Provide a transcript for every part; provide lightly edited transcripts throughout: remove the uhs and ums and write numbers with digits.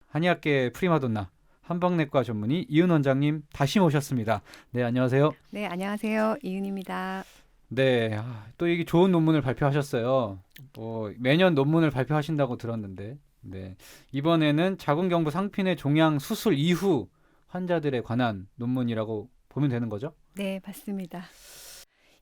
한의학계 프리마돈나 한방내과 전문의 이은 원장님 다시 모셨습니다. 네, 안녕하세요. 네, 안녕하세요. 이은입니다. 네, 또 이게 좋은 논문을 발표하셨어요. 매년 논문을 발표하신다고 들었는데, 네, 이번에는 자궁경부 상피내 종양 수술 이후 환자들에 관한 논문이라고 보면 되는 거죠? 네, 맞습니다.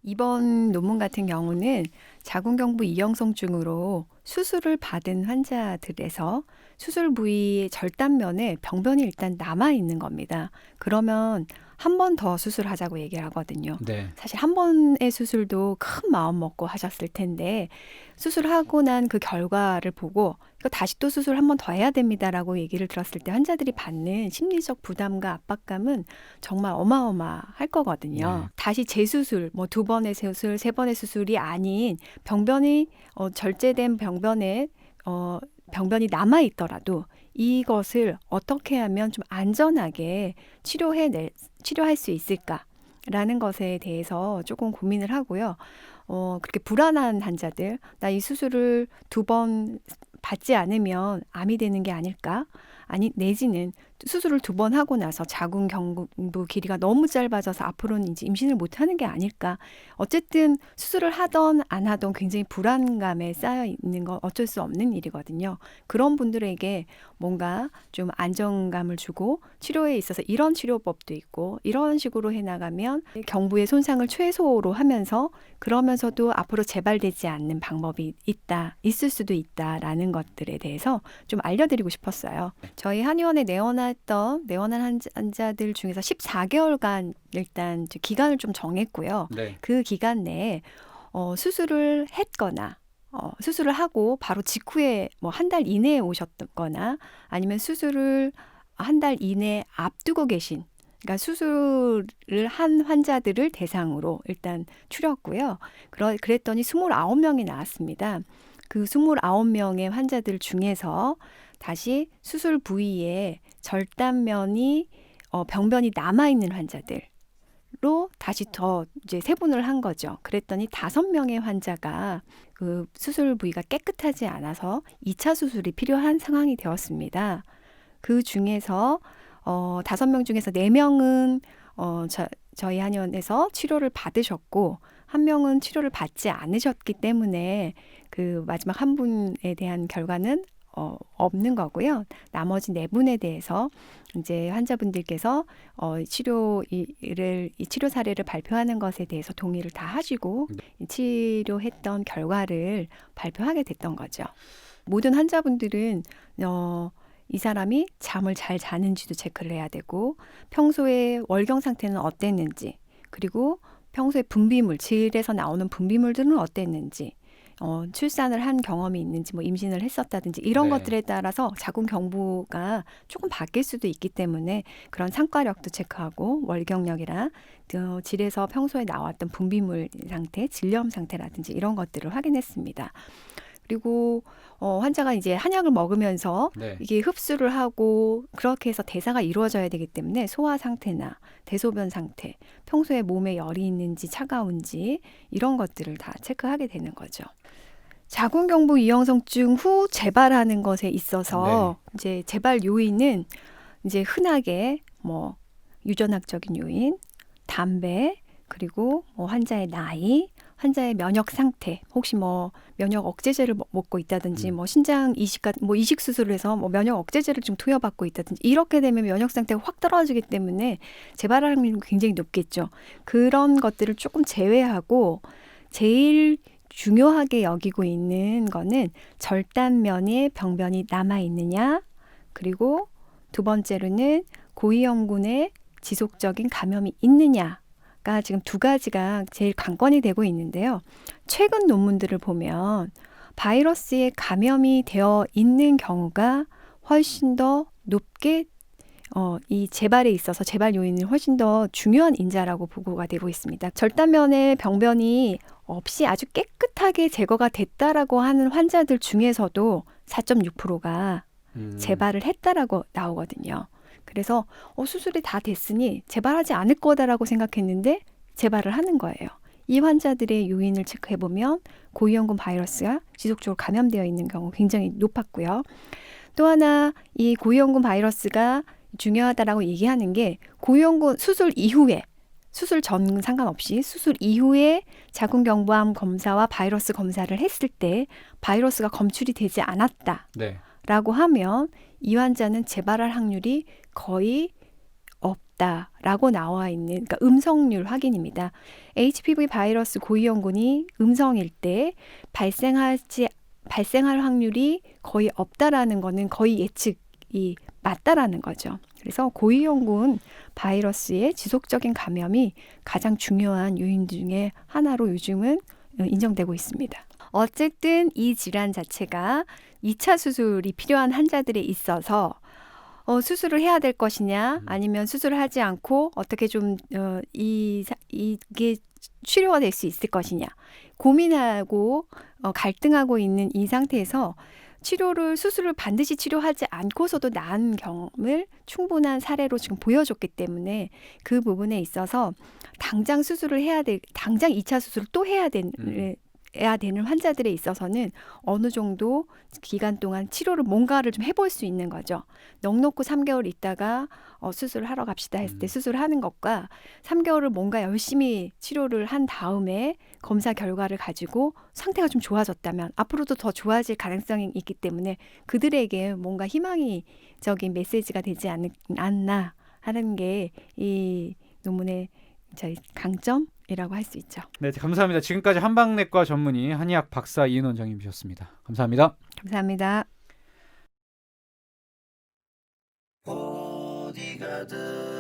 이번 논문 같은 경우는 자궁경부 이형성증으로 수술을 받은 환자들에서 수술 부위의 절단면에 병변이 일단 남아 있는 겁니다. 그러면 한 번 더 수술하자고 얘기를 하거든요. 네, 사실 한 번의 수술도 큰 마음 먹고 하셨을 텐데 수술하고 난 그 결과를 보고 이거 다시 또 수술 한 번 더 해야 됩니다라고 얘기를 들었을 때 환자들이 받는 심리적 부담과 압박감은 정말 어마어마할 거거든요. 네, 다시 재수술, 뭐 두 번의 수술, 세 번의 수술이 아닌 병변이 절제된 병변이 남아 있더라도 이것을 어떻게 하면 좀 안전하게 치료할 수 있을까라는 것에 대해서 조금 고민을 하고요. 그렇게 불안한 환자들, 나 이 수술을 두 번 받지 않으면 암이 되는 게 아닐까? 아니, 내지는 수술을 두 번 하고 나서 자궁경부 길이가 너무 짧아져서 앞으로는 이제 임신을 못 하는 게 아닐까? 어쨌든 수술을 하던 안 하던 굉장히 불안감에 쌓여 있는 건 어쩔 수 없는 일이거든요. 그런 분들에게 뭔가 좀 안정감을 주고 치료에 있어서 이런 치료법도 있고 이런 식으로 해나가면 경부의 손상을 최소로 하면서 그러면서도 앞으로 재발되지 않는 방법이 있을 수도 있다라는 것들에 대해서 좀 알려드리고 싶었어요. 저희 한의원에 내원한 환자들 중에서 14개월간 일단 기간을 좀 정했고요. 네, 그 기간 내에 수술을 했거나 수술을 하고 바로 직후에 뭐 한 달 이내에 오셨거나 아니면 수술을 한 달 이내에 앞두고 계신 그러니까 수술을 한 환자들을 대상으로 일단 추렸고요. 그랬더니 29명이 나왔습니다. 그 29명의 환자들 중에서 다시 수술 부위에 절단면이 병변이 남아있는 환자들로 다시 더 이제 세분을 한 거죠. 그랬더니 5명의 환자가 그 수술 부위가 깨끗하지 않아서 2차 수술이 필요한 상황이 되었습니다. 그 중에서 5명 중에서 4명은 저희 한의원에서 치료를 받으셨고 한 명은 치료를 받지 않으셨기 때문에 그 마지막 한 분에 대한 결과는 없는 거고요. 나머지 4분에 대해서 이제 환자분들께서 이 치료 사례를 발표하는 것에 대해서 동의를 다 하시고 이 치료했던 결과를 발표하게 됐던 거죠. 모든 환자분들은 이 사람이 잠을 잘 자는지도 체크를 해야 되고 평소에 월경 상태는 어땠는지 그리고 평소에 질에서 나오는 분비물들은 어땠는지 출산을 한 경험이 있는지 뭐 임신을 했었다든지 이런 네, 것들에 따라서 자궁 경부가 조금 바뀔 수도 있기 때문에 그런 상과력도 체크하고 월경력이랑 질에서 평소에 나왔던 분비물 상태, 질염 상태라든지 이런 것들을 확인했습니다. 그리고 환자가 이제 한약을 먹으면서 네. 이게 흡수를 하고 그렇게 해서 대사가 이루어져야 되기 때문에 소화 상태나 대소변 상태, 평소에 몸에 열이 있는지 차가운지 이런 것들을 다 체크하게 되는 거죠. 자궁경부 이형성증 후 재발하는 것에 네. 있어서 이제 재발 요인은 이제 흔하게 뭐 유전학적인 요인, 담배, 그리고 뭐 환자의 나이, 환자의 면역 상태, 혹시 뭐 면역 억제제를 먹고 있다든지 뭐 신장 이식 수술을 해서 뭐 면역 억제제를 좀 투여받고 있다든지 이렇게 되면 면역 상태가 확 떨어지기 때문에 재발할 확률이 굉장히 높겠죠. 그런 것들을 조금 제외하고 제일 중요하게 여기고 있는 거는 절단면에 병변이 남아 있느냐, 그리고 두 번째로는 고위험군의 지속적인 감염이 있느냐가 지금 두 가지가 제일 관건이 되고 있는데요. 최근 논문들을 보면 바이러스에 감염이 되어 있는 경우가 훨씬 더 높게 이 재발에 있어서 재발 요인이 훨씬 더 중요한 인자라고 보고가 되고 있습니다. 절단면의 병변이 없이 아주 깨끗하게 제거가 됐다라고 하는 환자들 중에서도 4.6%가 재발을 했다라고 나오거든요. 그래서 수술이 다 됐으니 재발하지 않을 거다라고 생각했는데 재발을 하는 거예요. 이 환자들의 요인을 체크해보면 고위험군 바이러스가 지속적으로 감염되어 있는 경우 굉장히 높았고요. 또 하나 이 고위험군 바이러스가 중요하다라고 얘기하는 게 고위험군 수술 이후에 수술 전 상관없이 수술 이후에 자궁경부암 검사와 바이러스 검사를 했을 때 바이러스가 검출이 되지 않았다라고 네. 하면 이 환자는 재발할 확률이 거의 없다라고 나와 있는 그러니까 음성률 확인입니다. HPV 바이러스 고위험군이 음성일 때 발생할 확률이 거의 없다라는 거는 거의 예측이 맞다라는 거죠. 그래서 고위험군 바이러스의 지속적인 감염이 가장 중요한 요인 중에 하나로 요즘은 인정되고 있습니다. 어쨌든 이 질환 자체가 2차 수술이 필요한 환자들에 있어서 수술을 해야 될 것이냐 아니면 수술을 하지 않고 어떻게 좀 이게 치료가 될 수 있을 것이냐 고민하고 갈등하고 있는 이 상태에서 수술을 반드시 치료하지 않고서도 나은 경험을 충분한 사례로 지금 보여줬기 때문에 그 부분에 있어서 당장 당장 2차 수술을 또 해야 되는 환자들에 있어서는 어느 정도 기간 동안 치료를 뭔가를 좀 해볼 수 있는 거죠. 넉넉히 3개월 있다가 수술을 하러 갑시다 했을 때 수술을 하는 것과 3개월을 뭔가 열심히 치료를 한 다음에 검사 결과를 가지고 상태가 좀 좋아졌다면 앞으로도 더 좋아질 가능성이 있기 때문에 그들에게 뭔가 희망적인 메시지가 되지 않나 하는 게 이 논문의 저희 강점이라고 할 수 있죠. 네, 감사합니다. 지금까지 한방내과 전문의 한의학 박사 이은 원장님이셨습니다. 감사합니다. 감사합니다. 어디 가든